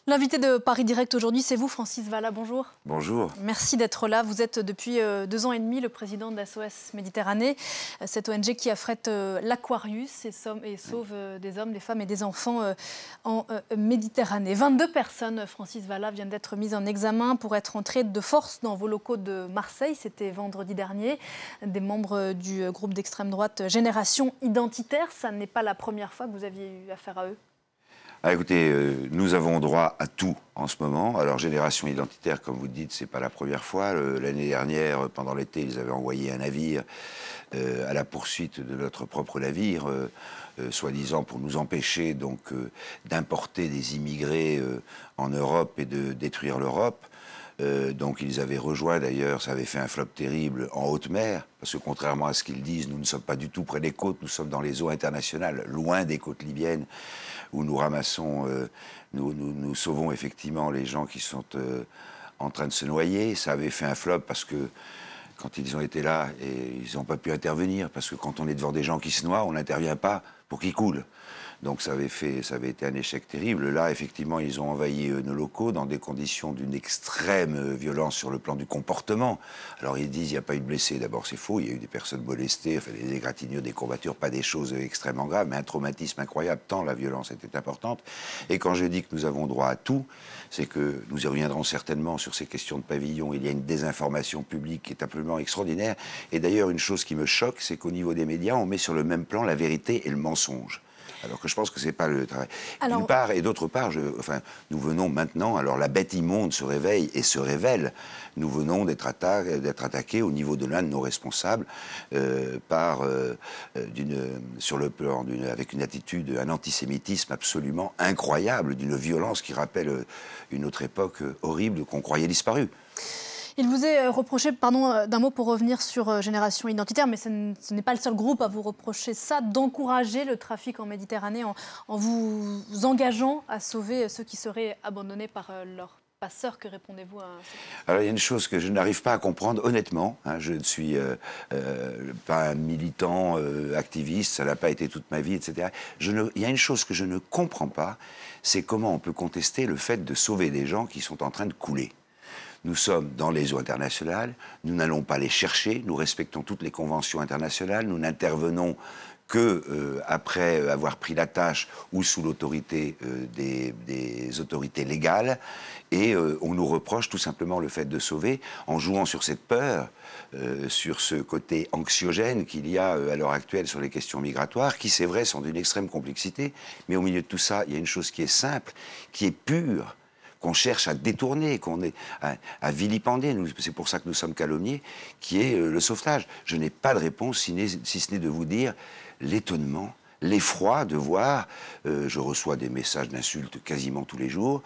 L'invité de Paris Direct aujourd'hui, c'est vous, Francis Valla. Bonjour. Bonjour. Merci d'être là. Vous êtes depuis 2 ans et demi le président de SOS Méditerranée, cette ONG qui affrète l'Aquarius et sauve des hommes, des femmes et des enfants en Méditerranée. 22 personnes, Francis Valla, viennent d'être mises en examen pour être entrées de force dans vos locaux de Marseille. C'était vendredi dernier. Des membres du groupe d'extrême droite Génération Identitaire. Ça n'est pas la première fois que vous aviez eu affaire à eux. Ah, écoutez, nous avons droit à tout en ce moment. Alors, Génération Identitaire, comme vous dites, c'est pas la première fois. L'année dernière, pendant l'été, ils avaient envoyé un navire à la poursuite de notre propre navire, soi-disant pour nous empêcher donc d'importer des immigrés en Europe et de détruire l'Europe. Donc ils avaient rejoint d'ailleurs, ça avait fait un flop terrible en haute mer, parce que contrairement à ce qu'ils disent, nous ne sommes pas du tout près des côtes, nous sommes dans les eaux internationales, loin des côtes libyennes, où nous ramassons, nous sauvons effectivement les gens qui sont en train de se noyer. Ça avait fait un flop parce que quand ils ont été là, et ils n'ont pas pu intervenir, parce que quand on est devant des gens qui se noient, on n'intervient pas pour qu'ils coulent. Donc ça avait été un échec terrible. Là, effectivement, ils ont envahi nos locaux dans des conditions d'une extrême violence sur le plan du comportement. Alors ils disent qu'il n'y a pas eu de blessés. D'abord, c'est faux. Il y a eu des personnes molestées, enfin, des égratignures, des courbatures, pas des choses extrêmement graves, mais un traumatisme incroyable, tant la violence était importante. Et quand je dis que nous avons droit à tout, c'est que nous y reviendrons certainement sur ces questions de pavillon. Il y a une désinformation publique qui est absolument extraordinaire. Et d'ailleurs, une chose qui me choque, c'est qu'au niveau des médias, on met sur le même plan la vérité et le mensonge. Alors que je pense que c'est pas le travail. D'une part, et d'autre part, nous venons maintenant, alors la bête immonde se réveille et se révèle, nous venons d'être attaqués au niveau de l'un de nos responsables avec une attitude, un antisémitisme absolument incroyable, d'une violence qui rappelle une autre époque horrible qu'on croyait disparue. Il vous est reproché, pardon d'un mot pour revenir sur Génération Identitaire, mais ce n'est pas le seul groupe à vous reprocher ça, d'encourager le trafic en Méditerranée en vous engageant à sauver ceux qui seraient abandonnés par leurs passeurs. Que répondez-vous à ça? Alors il y a une chose que je n'arrive pas à comprendre, honnêtement. Je ne suis pas un militant activiste, ça n'a pas été toute ma vie, etc. Il y a une chose que je ne comprends pas, c'est comment on peut contester le fait de sauver des gens qui sont en train de couler. Nous sommes dans les eaux internationales, nous n'allons pas les chercher, nous respectons toutes les conventions internationales, nous n'intervenons que après avoir pris la tâche ou sous l'autorité des autorités légales, et on nous reproche tout simplement le fait de sauver en jouant sur cette peur, sur ce côté anxiogène qu'il y a à l'heure actuelle sur les questions migratoires, qui c'est vrai sont d'une extrême complexité, mais au milieu de tout ça, il y a une chose qui est simple, qui est pure, qu'on cherche à détourner, à vilipender, c'est pour ça que nous sommes calomniés, qui est le sauvetage. Je n'ai pas de réponse si ce n'est de vous dire l'étonnement, l'effroi de voir, je reçois des messages d'insultes quasiment tous les jours,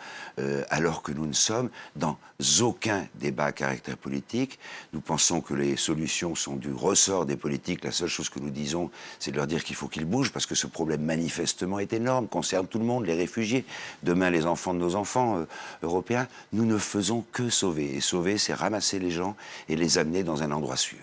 alors que nous ne sommes dans aucun débat à caractère politique. Nous pensons que les solutions sont du ressort des politiques. La seule chose que nous disons, c'est de leur dire qu'il faut qu'ils bougent, parce que ce problème manifestement est énorme, concerne tout le monde, les réfugiés, demain les enfants de nos enfants européens. Nous ne faisons que sauver. Et sauver, c'est ramasser les gens et les amener dans un endroit sûr.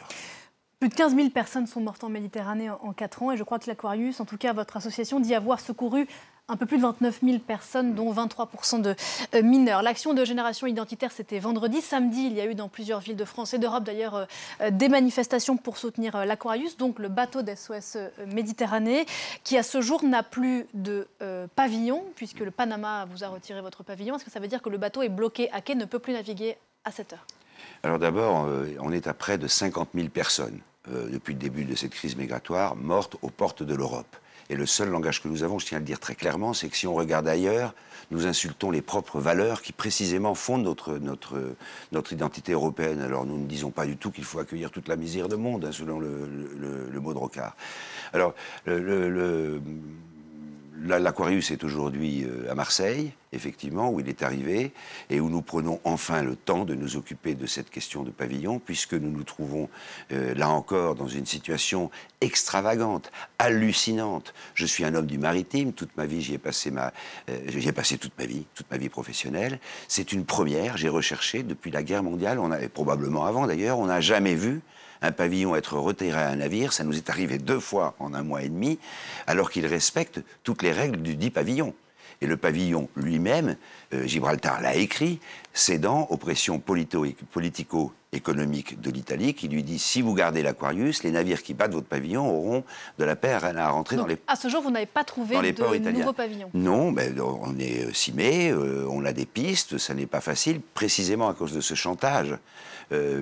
Plus de 15 000 personnes sont mortes en Méditerranée en 4 ans et je crois que l'Aquarius, en tout cas votre association, dit avoir secouru un peu plus de 29 000 personnes, dont 23% de mineurs. L'action de Génération Identitaire, c'était vendredi. Samedi, il y a eu dans plusieurs villes de France et d'Europe d'ailleurs des manifestations pour soutenir l'Aquarius, donc le bateau d'SOS Méditerranée, qui à ce jour n'a plus de pavillon, puisque le Panama vous a retiré votre pavillon. Est-ce que ça veut dire que le bateau est bloqué à quai, ne peut plus naviguer à cette heure? Alors d'abord, on est à près de 50 000 personnes depuis le début de cette crise migratoire mortes aux portes de l'Europe. Et le seul langage que nous avons, je tiens à le dire très clairement, c'est que si on regarde ailleurs, nous insultons les propres valeurs qui précisément fondent notre identité européenne. Alors nous ne disons pas du tout qu'il faut accueillir toute la misère du monde, selon le mot de Rocard. Alors l'Aquarius est aujourd'hui à Marseille, effectivement, où il est arrivé, et où nous prenons enfin le temps de nous occuper de cette question de pavillon, puisque nous nous trouvons, là encore, dans une situation extravagante, hallucinante. Je suis un homme du maritime, toute ma vie, j'y ai passé toute ma vie professionnelle. C'est une première, j'ai recherché depuis la guerre mondiale, et probablement avant d'ailleurs, on n'a jamais vu un pavillon être retiré à un navire. Ça nous est arrivé 2 fois en 1 mois et demi, alors qu'il respecte toutes les règles du dit pavillon. Et le pavillon lui-même, Gibraltar l'a écrit, cédant aux pressions politico-économiques de l'Italie, qui lui dit, si vous gardez l'Aquarius, les navires qui battent votre pavillon auront de la peine à rentrer Donc, dans les à ce jour, vous n'avez pas trouvé de nouveaux pavillons? Non, mais on est 6 mai, on a des pistes, ça n'est pas facile, précisément à cause de ce chantage.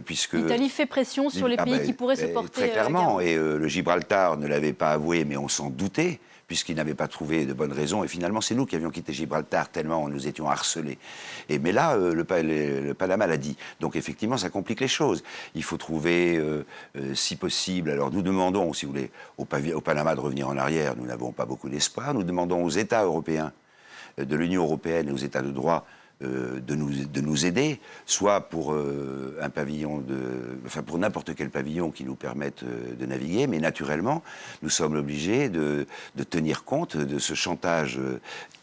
Puisque l'Italie fait pression sur les pays qui pourraient se porter très clairement, garant. et le Gibraltar ne l'avait pas avoué, mais on s'en doutait, puisqu'il n'avait pas trouvé de bonnes raisons, et finalement c'est nous qui avions quitté Gibraltar, tellement nous étions harcelés. Mais là, le Panama l'a dit. Donc effectivement, ça complique les choses. Il faut trouver, si possible, alors nous demandons, si vous voulez, au Panama de revenir en arrière, nous n'avons pas beaucoup d'espoir, nous demandons aux États européens, de l'Union européenne et aux États de droit, de nous aider, soit pour un pavillon enfin pour n'importe quel pavillon qui nous permette de naviguer, mais naturellement, nous sommes obligés de tenir compte de ce chantage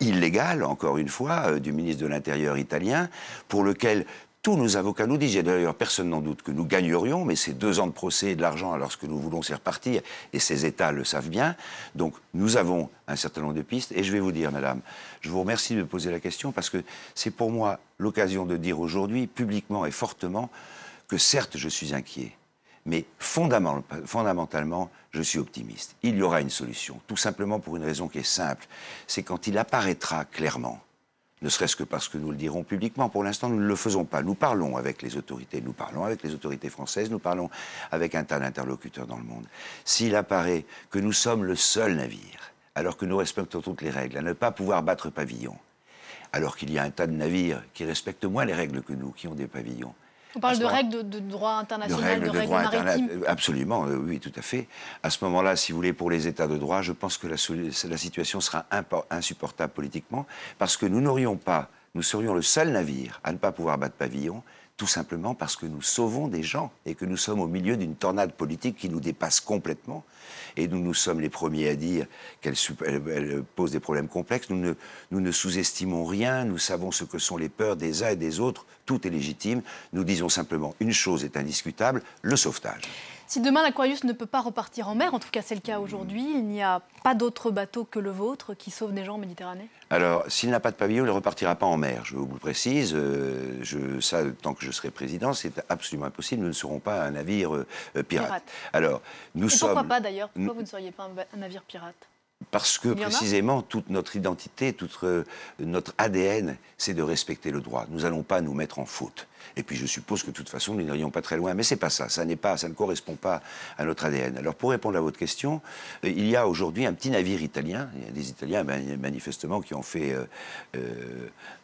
illégal, encore une fois, du ministre de l'Intérieur italien, pour lequel tous nos avocats nous disent, et d'ailleurs personne n'en doute, que nous gagnerions, mais c'est 2 ans de procès et de l'argent, alors ce que nous voulons c'est repartir, et ces États le savent bien. Donc nous avons un certain nombre de pistes, et je vais vous dire, madame, je vous remercie de me poser la question, parce que c'est pour moi l'occasion de dire aujourd'hui, publiquement et fortement, que certes je suis inquiet, mais fondamentalement, je suis optimiste. Il y aura une solution, tout simplement pour une raison qui est simple, c'est quand il apparaîtra clairement, ne serait-ce que parce que nous le dirons publiquement. Pour l'instant, nous ne le faisons pas. Nous parlons avec les autorités, nous parlons avec les autorités françaises, nous parlons avec un tas d'interlocuteurs dans le monde. S'il apparaît que nous sommes le seul navire, alors que nous respectons toutes les règles, à ne pas pouvoir battre pavillon, alors qu'il y a un tas de navires qui respectent moins les règles que nous, qui ont des pavillons, on parle de règles de droit international, de règles maritimes. Absolument, oui, tout à fait. À ce moment-là, si vous voulez, pour les États de droit, je pense que la situation sera insupportable politiquement, parce que nous serions le seul navire à ne pas pouvoir battre pavillon, tout simplement parce que nous sauvons des gens et que nous sommes au milieu d'une tornade politique qui nous dépasse complètement. Et nous sommes les premiers à dire qu'elle pose des problèmes complexes. Nous ne sous-estimons rien, nous savons ce que sont les peurs des uns et des autres, tout est légitime. Nous disons simplement, une chose est indiscutable, le sauvetage. Si demain l'Aquarius ne peut pas repartir en mer, en tout cas c'est le cas aujourd'hui, il n'y a pas d'autre bateau que le vôtre qui sauve des gens en Méditerranée? Alors, s'il n'a pas de pavillon, il ne repartira pas en mer. Je vous le précise, ça, tant que je serai président, c'est absolument impossible. Nous ne serons pas un navire pirate. Alors, pourquoi pas d'ailleurs? Pourquoi vous ne seriez pas un navire pirate? Parce que précisément, toute notre identité, tout notre ADN, c'est de respecter le droit. Nous n'allons pas nous mettre en faute. Et puis je suppose que de toute façon, nous n'irions pas très loin. Mais c'est pas ça, ça ne correspond pas à notre ADN. Alors pour répondre à votre question, il y a aujourd'hui un petit navire italien. Il y a des Italiens manifestement qui ont fait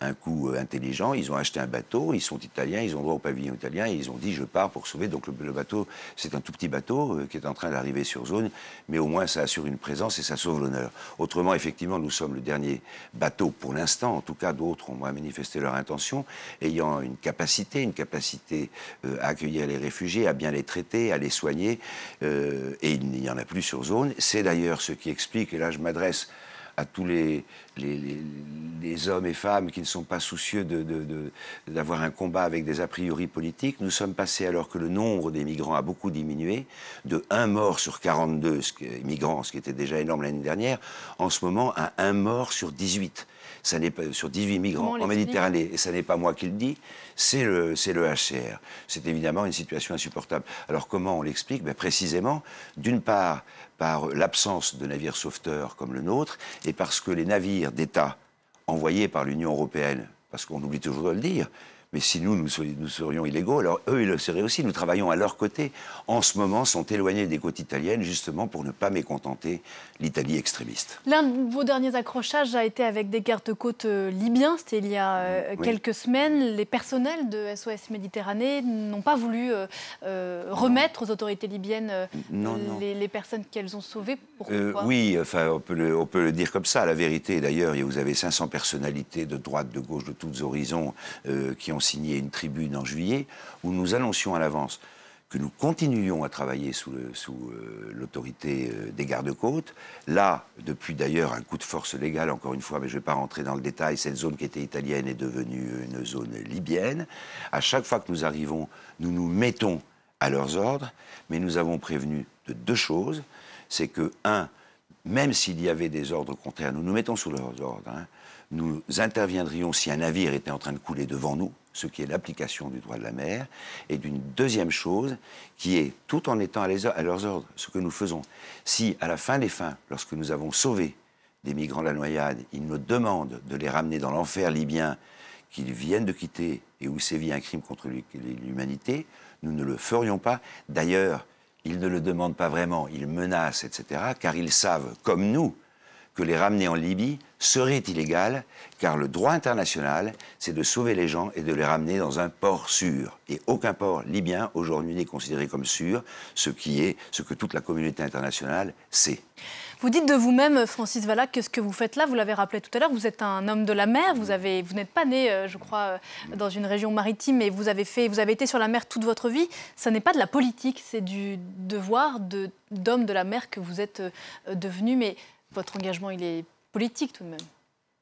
un coup intelligent. Ils ont acheté un bateau, ils sont italiens, ils ont droit au pavillon italien et ils ont dit je pars pour sauver. Donc le bateau, c'est un tout petit bateau qui est en train d'arriver sur zone, mais au moins ça assure une présence et ça sauve l'honneur. Autrement, effectivement, nous sommes le dernier bateau pour l'instant. En tout cas, d'autres ont manifesté leur intention, ayant une capacité à accueillir les réfugiés, à bien les traiter, à les soigner, et il n'y en a plus sur zone. C'est d'ailleurs ce qui explique, et là je m'adresse à tous les hommes et femmes qui ne sont pas soucieux d'avoir un combat avec des a priori politiques. Nous sommes passés, alors que le nombre des migrants a beaucoup diminué, de 1 mort sur 42 migrants, ce qui était déjà énorme l'année dernière, en ce moment à 1 mort sur 18. Ça n'est pas sur 18 migrants en Méditerranée, et ça n'est pas moi qui le dis, c'est le HCR. C'est évidemment une situation insupportable. Alors comment on l'explique? Précisément, d'une part, par l'absence de navires sauveteurs comme le nôtre, et parce que les navires d'État envoyés par l'Union européenne, parce qu'on oublie toujours de le dire, mais si nous serions illégaux, alors eux, ils le seraient aussi. Nous travaillons à leur côté. En ce moment, sont éloignés des côtes italiennes, justement pour ne pas mécontenter l'Italie extrémiste. L'un de vos derniers accrochages a été avec des gardes-côtes libyens. C'était il y a quelques semaines. Les personnels de SOS Méditerranée n'ont pas voulu remettre aux autorités libyennes les personnes qu'elles ont sauvées. Pourquoi? Oui, enfin, on peut le dire comme ça. La vérité, d'ailleurs, vous avez 500 personnalités de droite, de gauche, de tous horizons qui ont signé une tribune en juillet où nous annoncions à l'avance que nous continuions à travailler sous l'autorité des gardes-côtes. Là, depuis d'ailleurs un coup de force légale, encore une fois, mais je ne vais pas rentrer dans le détail, cette zone qui était italienne est devenue une zone libyenne. À chaque fois que nous arrivons, nous nous mettons à leurs ordres, mais nous avons prévenu de 2 choses. C'est que, 1, même s'il y avait des ordres contraires, nous nous mettons sous leurs ordres, nous interviendrions si un navire était en train de couler devant nous, ce qui est l'application du droit de la mer, et d'une deuxième chose qui est, tout en étant à leurs ordres, ce que nous faisons. Si, à la fin des fins, lorsque nous avons sauvé des migrants de la noyade, ils nous demandent de les ramener dans l'enfer libyen qu'ils viennent de quitter et où sévit un crime contre l'humanité, nous ne le ferions pas. D'ailleurs, ils ne le demandent pas vraiment, ils menacent, etc., car ils savent, comme nous, que les ramener en Libye serait illégal, car le droit international, c'est de sauver les gens et de les ramener dans un port sûr. Et aucun port libyen, aujourd'hui, n'est considéré comme sûr, ce que toute la communauté internationale sait. Vous dites de vous-même, Francis Vallat, que ce que vous faites là, vous l'avez rappelé tout à l'heure, vous êtes un homme de la mer, vous n'êtes pas né, je crois, dans une région maritime, mais vous avez été sur la mer toute votre vie. Ça n'est pas de la politique, c'est du devoir d'homme de la mer que vous êtes devenu, mais votre engagement, il est politique tout de même.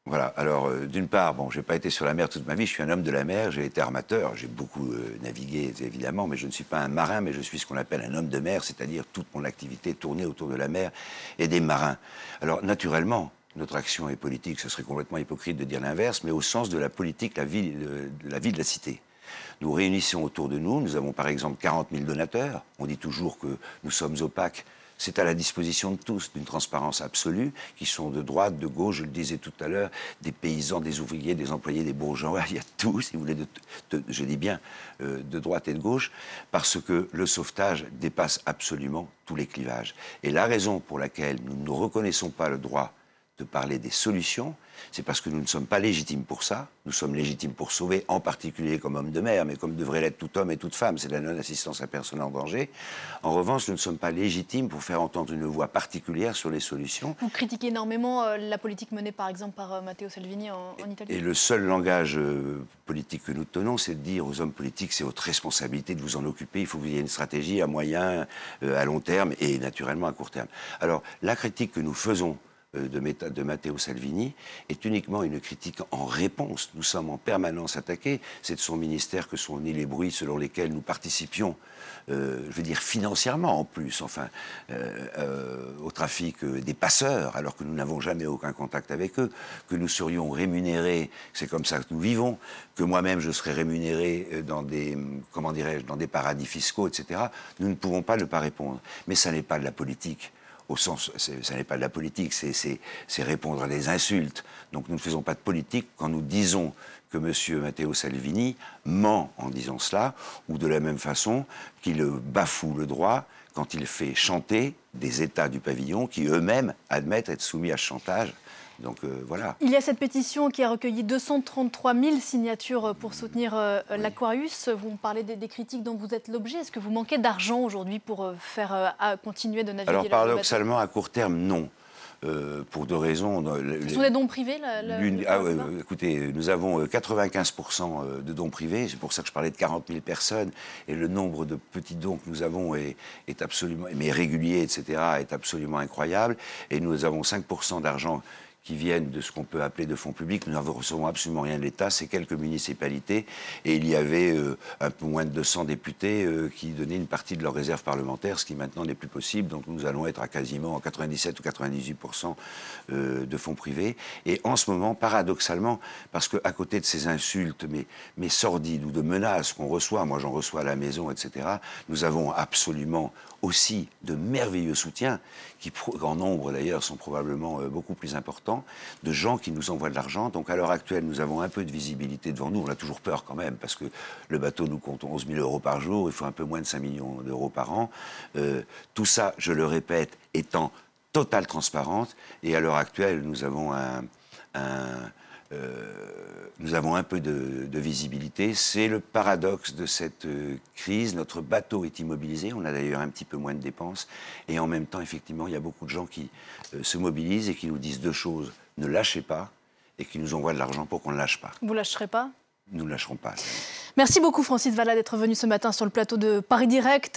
Voilà, alors d'une part, bon, je n'ai pas été sur la mer toute ma vie, je suis un homme de la mer, j'ai été armateur, j'ai beaucoup navigué évidemment, mais je ne suis pas un marin, mais je suis ce qu'on appelle un homme de mer, c'est-à-dire toute mon activité tournée autour de la mer et des marins. Alors naturellement, notre action est politique, ce serait complètement hypocrite de dire l'inverse, mais au sens de la politique, la vie de la cité. Nous réunissons autour de nous, nous avons par exemple 40 000 donateurs, on dit toujours que nous sommes opaques. C'est à la disposition de tous, d'une transparence absolue, qui sont de droite, de gauche, je le disais tout à l'heure, des paysans, des ouvriers, des employés, des bourgeois, il y a tout, si vous voulez, je dis bien, de droite et de gauche, parce que le sauvetage dépasse absolument tous les clivages. Et la raison pour laquelle nous ne reconnaissons pas le droit de parler des solutions, c'est parce que nous ne sommes pas légitimes pour ça. Nous sommes légitimes pour sauver, en particulier comme hommes de mer, mais comme devrait l'être tout homme et toute femme, c'est la non-assistance à personne en danger. En revanche, nous ne sommes pas légitimes pour faire entendre une voix particulière sur les solutions. Vous critiquez énormément la politique menée par exemple par Matteo Salvini en Italie. Et le seul langage politique que nous tenons, c'est de dire aux hommes politiques, c'est votre responsabilité de vous en occuper, il faut que vous ayez une stratégie à moyen, à long terme et naturellement à court terme. Alors, la critique que nous faisons de Matteo Salvini est uniquement une critique en réponse. Nous sommes en permanence attaqués. C'est de son ministère que sont nés les bruits selon lesquels nous participions, je veux dire financièrement en plus, enfin, au trafic des passeurs, alors que nous n'avons jamais aucun contact avec eux, que nous serions rémunérés, c'est comme ça que nous vivons, que moi-même je serais rémunéré dans des, comment dirais-je, dans des paradis fiscaux, etc. Nous ne pouvons pas ne pas répondre. Mais ça n'est pas de la politique. Au sens, ça n'est pas de la politique, c'est répondre à des insultes. Donc nous ne faisons pas de politique quand nous disons que M. Matteo Salvini ment en disant cela, ou de la même façon qu'il bafoue le droit quand il fait chanter des États du pavillon qui eux-mêmes admettent être soumis à ce chantage. Donc voilà. Il y a cette pétition qui a recueilli 233 000 signatures pour soutenir l'Aquarius. Vous me parlez des critiques dont vous êtes l'objet. Est-ce que vous manquez d'argent aujourd'hui pour faire continuer de naviguer? Alors paradoxalement, à court terme, non. Pour deux raisons. Ce sont des dons privés écoutez, nous avons 95% de dons privés, c'est pour ça que je parlais de 40 000 personnes, et le nombre de petits dons que nous avons est absolument, mais réguliers, etc., est absolument incroyable, et nous avons 5% d'argent qui viennent de ce qu'on peut appeler de fonds publics. Nous n'avons recevons absolument rien de l'État, c'est quelques municipalités. Et il y avait un peu moins de 200 députés qui donnaient une partie de leurs réserves parlementaires, ce qui maintenant n'est plus possible. Donc nous allons être à quasiment 97 ou 98% de fonds privés. Et en ce moment, paradoxalement, parce qu'à côté de ces insultes, mais sordides ou de menaces qu'on reçoit, moi j'en reçois à la maison, etc., nous avons absolument aussi de merveilleux soutiens, qui en nombre d'ailleurs sont probablement beaucoup plus importants, de gens qui nous envoient de l'argent. Donc à l'heure actuelle, nous avons un peu de visibilité devant nous. On a toujours peur quand même, parce que le bateau nous compte 11 000 euros par jour, il faut un peu moins de 5 millions d'euros par an. Tout ça, je le répète, étant totale transparence. Et à l'heure actuelle, nous avons un peu de visibilité. C'est le paradoxe de cette crise. Notre bateau est immobilisé. On a d'ailleurs un petit peu moins de dépenses. Et en même temps, effectivement, il y a beaucoup de gens qui se mobilisent et qui nous disent deux choses. Ne lâchez pas, et qui nous envoient de l'argent pour qu'on ne lâche pas. Vous ne lâcherez pas? Nous ne lâcherons pas. Merci beaucoup, Francis Vallat, d'être venu ce matin sur le plateau de Paris Direct.